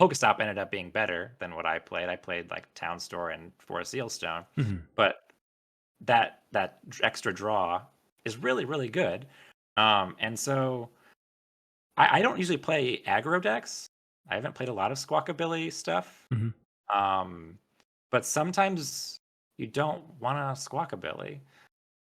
Pokestop ended up being better than what I played. I played like Town Store and Forest Sealstone, Mm-hmm. but that extra draw is really, really good. And so I don't usually play aggro decks. I haven't played a lot of Squawkabilly stuff. Mm-hmm. But sometimes you don't want to Squawkabilly.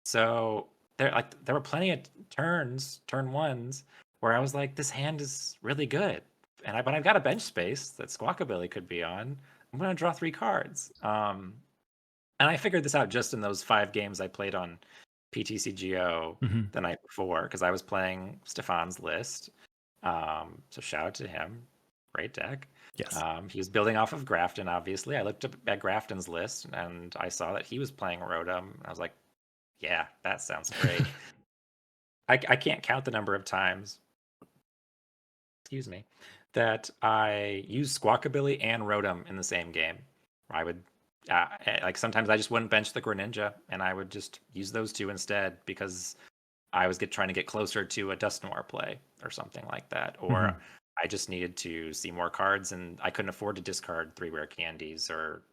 So there were plenty of turn ones, where I was like, this hand is really good, but I've got a bench space that Squawkabilly could be on. I'm gonna draw 3 cards. And I figured this out just in those 5 games I played on PTCGO Mm-hmm. the night before because I was playing Stefan's list. So shout out to him, great deck. Yes. He was building off of Grafton, obviously. I looked up at Grafton's list and I saw that he was playing Rotom. I was like, yeah, that sounds great. I can't count the number of times, excuse me, that I used Squawkabilly and Rotom in the same game. I would, like, sometimes I just wouldn't bench the Greninja and I would just use those two instead because I was trying to get closer to a Dusknoir play or something like that. Or Mm-hmm. I just needed to see more cards and I couldn't afford to discard 3 rare candies or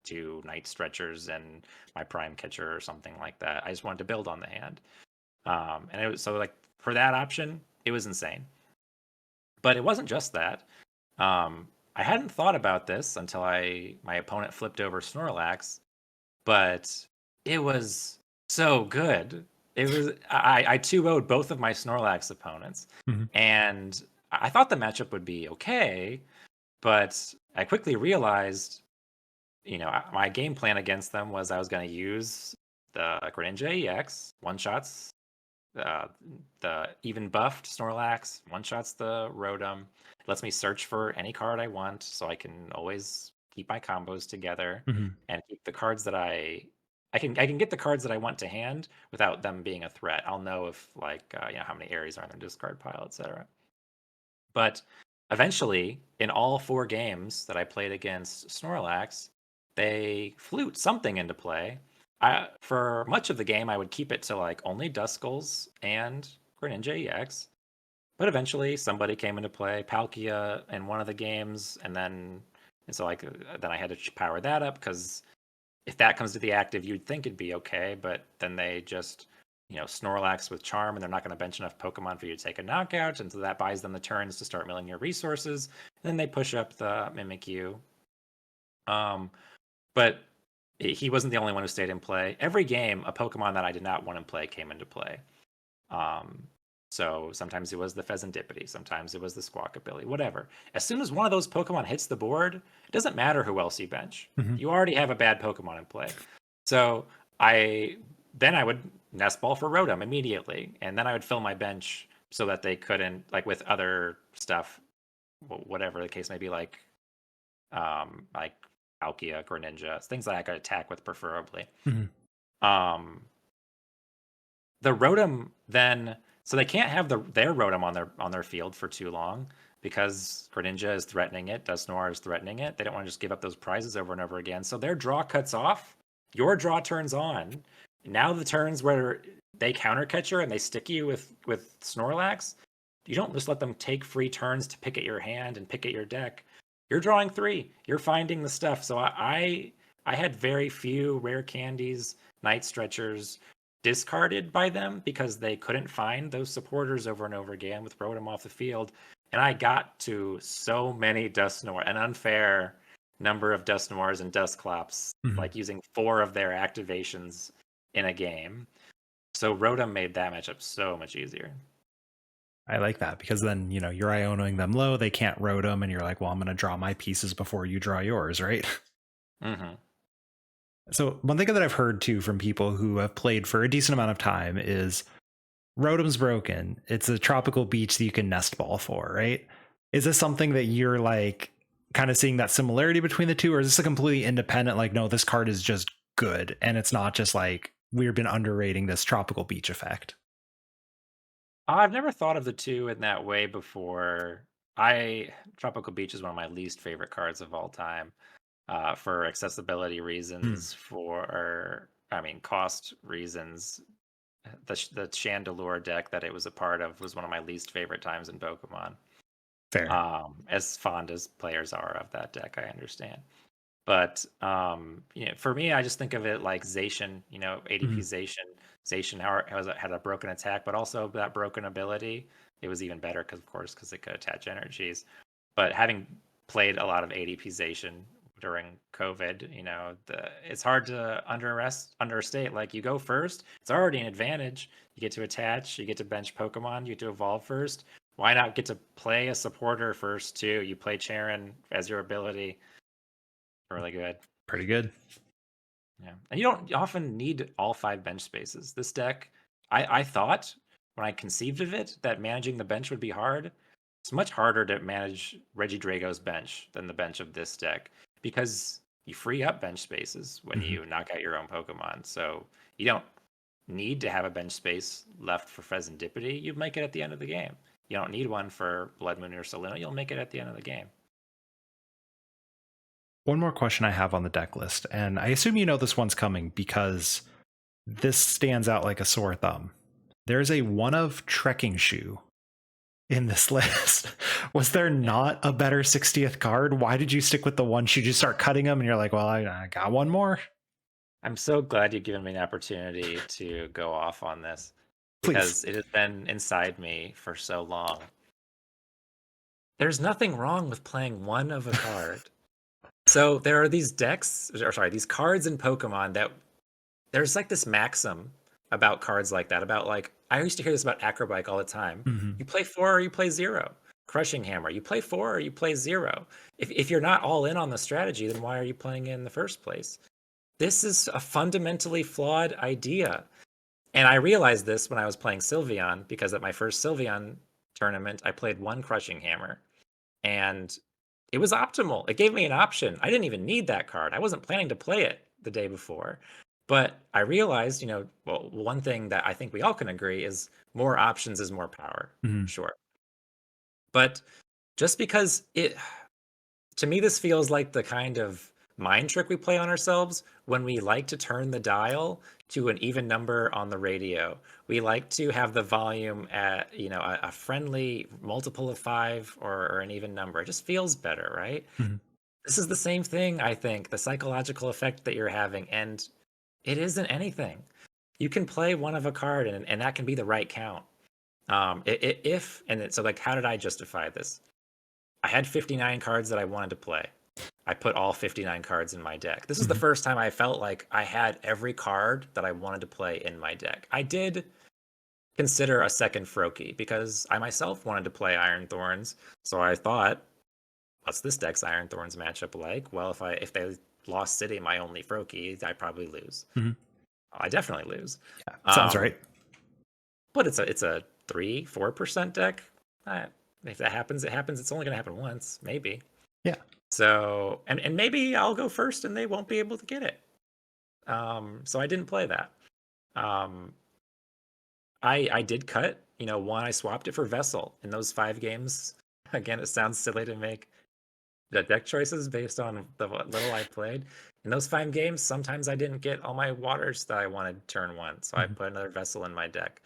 2 night stretchers and my prime catcher or something like that. I just wanted to build on the hand. And it was so like for that option, it was insane. But it wasn't just that. I hadn't thought about this until my opponent flipped over Snorlax, but it was so good. It was I 2-0'd both of my Snorlax opponents, Mm-hmm. and I thought the matchup would be okay, but I quickly realized, my game plan against them was I was going to use the Greninja EX, one shots the even buffed Snorlax, one shots the Rotom, lets me search for any card I want, so I can always keep my combos together Mm-hmm. and keep the cards that I I can get the cards that I want to hand without them being a threat. I'll know if like how many Aries are in their discard pile, etc. But eventually, in all 4 games that I played against Snorlax, they flute something into play. For much of the game, I would keep it to like only Duskulls and Greninja EX. But eventually, somebody came into play, Palkia in one of the games, and so like then I had to power that up because if that comes to the active, you'd think it'd be okay, but then they just Snorlax with Charm, and they're not going to bench enough Pokemon for you to take a knockout, and so that buys them the turns to start milling your resources. And then they push up the Mimikyu. But he wasn't the only one who stayed in play. Every game, a Pokemon that I did not want in play came into play. So sometimes it was the Pheasantipity, sometimes it was the Squawkabilly, whatever. As soon as one of those Pokemon hits the board, it doesn't matter who else you bench. Mhm. You already have a bad Pokemon in play. So I would nest ball for Rotom immediately, and then I would fill my bench so that they couldn't, like with other stuff, whatever the case may be, like Palkia, Greninja, things that I could attack with preferably. Mhm. The Rotom then, so they can't have their Rotom on their field for too long because Greninja is threatening it, Dusknoir is threatening it. They don't want to just give up those prizes over and over again. So their draw cuts off, your draw turns on. Now the turns where they counter catcher and they stick you with Snorlax, you don't just let them take free turns to pick at your hand and pick at your deck. You're drawing 3. You're finding the stuff. So I had very few rare candies, night stretchers discarded by them because they couldn't find those supporters over and over again with Rotom off the field. And I got to so many Dusknoir, an unfair number of Dusknoirs and Dusclops, like using 4 of their activations in a game. So Rotom made that matchup so much easier. I like that because then, you're Ionoing them low. They can't Rotom, and you're like, well, I'm going to draw my pieces before you draw yours, right? Mm-hmm. So one thing that I've heard too from people who have played for a decent amount of time is Rotom's broken. It's a tropical beach that you can nest ball for, right? Is this something that you're like kind of seeing that similarity between the two, or is this a completely independent, like, no, this card is just good and it's not just like we've been underrating this tropical beach effect? I've never thought of the two in that way before. Tropical Beach is one of my least favorite cards of all time, for accessibility reasons, cost reasons. The Chandelure deck that it was a part of was one of my least favorite times in Pokemon. Fair. As fond as players are of that deck, I understand. But for me, I just think of it like Zacian, ADP Zacian. Zacian had a broken attack, but also that broken ability. It was even better because it could attach energies. But having played a lot of ADP Zacian during COVID, it's hard to understate. Like you go first, it's already an advantage. You get to attach, you get to bench Pokemon, you get to evolve first. Why not get to play a supporter first too? You play Charon as your ability. Really good. Pretty good. Yeah. And you don't often need all 5 bench spaces. This deck, I thought when I conceived of it that managing the bench would be hard. It's much harder to manage Regidrago's bench than the bench of this deck because you free up bench spaces when you knock out your own Pokemon. So you don't need to have a bench space left for Pheasantipity. You make it at the end of the game. You don't need one for Blood Moon or Saluna. You'll make it at the end of the game. One more question I have on the deck list, and I assume you know this one's coming because this stands out like a sore thumb. There's a one of Trekking Shoe in this list. Was there not a better 60th card? Why did you stick with the one shoe? Did you start cutting them and you're like, well, I got one more? I'm so glad you've given me an opportunity to go off on this Please. because it has been inside me for so long. There's nothing wrong with playing one of a card. So there are these these cards in Pokemon that there's like this maxim about cards like that. About like, I used to hear this about Acrobike all the time. You play 4 or you play 0. Crushing Hammer, you play 4 or you play 0. If you're not all in on the strategy, then why are you playing it in the first place? This is a fundamentally flawed idea. And I realized this when I was playing Sylveon, because at my first Sylveon tournament, I played 1 Crushing Hammer. And it was optimal. It gave me an option. I didn't even need that card. I wasn't planning to play it the day before. But I realized, well, one thing that I think we all can agree is more options is more power. Mhm. Sure. But just because to me, this feels like the kind of mind trick we play on ourselves when we like to turn the dial to an even number on the radio. We like to have the volume at, a friendly multiple of 5 or an even number. It just feels better, right? Mhm. This is the same thing, I think, the psychological effect that you're having. And it isn't anything. You can play one of a card and that can be the right count. So like, how did I justify this? I had 59 cards that I wanted to play. I put all 59 cards in my deck. This is the Mhm. first time I felt like I had every card that I wanted to play in my deck. I did consider a second Froakie because I myself wanted to play Iron Thorns. So I thought, what's this deck's Iron Thorns matchup like? Well, if they lost City, my only Froakie, I probably lose. Mhm. I definitely lose. Sounds right. But it's a 3-4% deck. If that happens, it happens. It's only going to happen once, maybe. Yeah. So and maybe I'll go first and they won't be able to get it. So I didn't play that. I did cut. One, I swapped it for Vessel in those 5 games. Again, it sounds silly to make the deck choices based on the little I played. In those 5 games, sometimes I didn't get all my waters that I wanted turn 1, so I put another Vessel in my deck.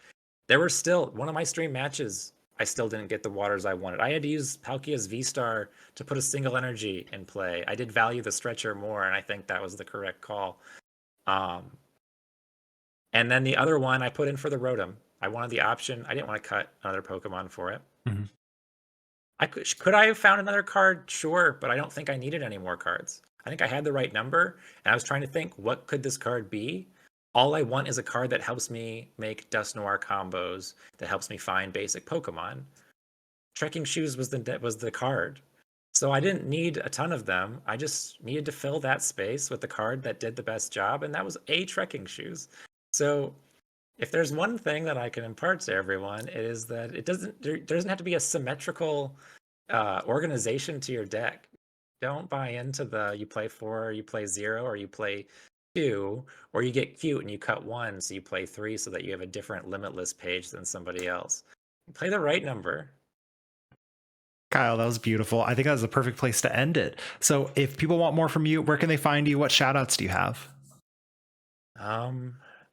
There were still one of my stream matches. I still didn't get the waters I wanted. I had to use Palkia's V-Star to put a single energy in play. I did value the stretcher more, and I think that was the correct call. And then the other one I put in for the Rotom. I wanted the option. I didn't want to cut another Pokemon for it. Mhm. Could I have found another card? Sure, but I don't think I needed any more cards. I think I had the right number, and I was trying to think, what could this card be? All I want is a card that helps me make Dusknoir combos, that helps me find basic Pokemon. Trekking Shoes was the card. So I didn't need a ton of them. I just needed to fill that space with the card that did the best job, and that was a Trekking Shoes. So if there's one thing that I can impart to everyone, it is that there doesn't have to be a symmetrical organization to your deck. Don't buy into the you play 4, or you play 0, or you play 2, or you get cute and you cut 1, so you play 3 so that you have a different limitless page than somebody else. Play the right number. Kyle, that was beautiful. I think that was the perfect place to end it. So if people want more from you, where can they find you? What shout outs do you have?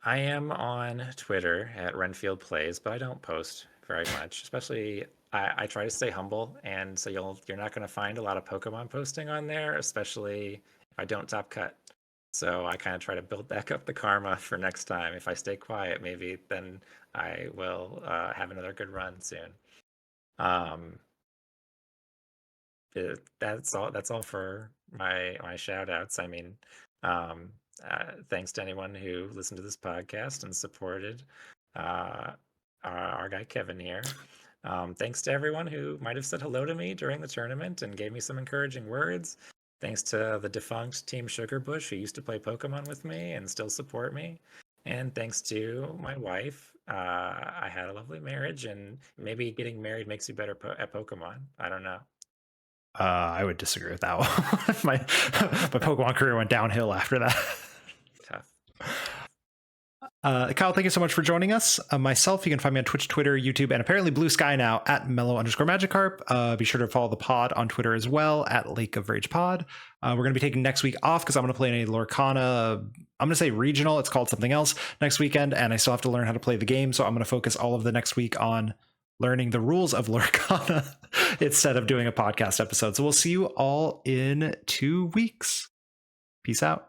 I am on Twitter at Renfield Plays, but I don't post very much. Especially, I try to stay humble, and so you're not going to find a lot of Pokemon posting on there, especially if I don't top cut. So I kind of try to build back up the karma for next time. If I stay quiet, maybe then I will have another good run soon. That's all. That's all for my shout outs. I mean, thanks to anyone who listened to this podcast and supported our guy Kevin here. Thanks to everyone who might have said hello to me during the tournament and gave me some encouraging words. Thanks to the defunct Team Sugarbush who used to play Pokemon with me and still support me. And thanks to my wife. I had a lovely marriage, and maybe getting married makes you better at Pokemon. I don't know. I would disagree with that one. my Pokemon career went downhill after that. Tough. Kyle, thank you so much for joining us. Myself, you can find me on Twitch, Twitter, YouTube, and apparently Blue Sky now at mellow_magikarp. Be sure to follow the pod on Twitter as well at Lake of Rage Pod. We're going to be taking next week off because I'm going to play in a Lorcana, I'm going to say regional. It's called something else next weekend, and I still have to learn how to play the game. So I'm going to focus all of the next week on learning the rules of Lorcana instead of doing a podcast episode. So we'll see you all in 2 weeks. Peace out.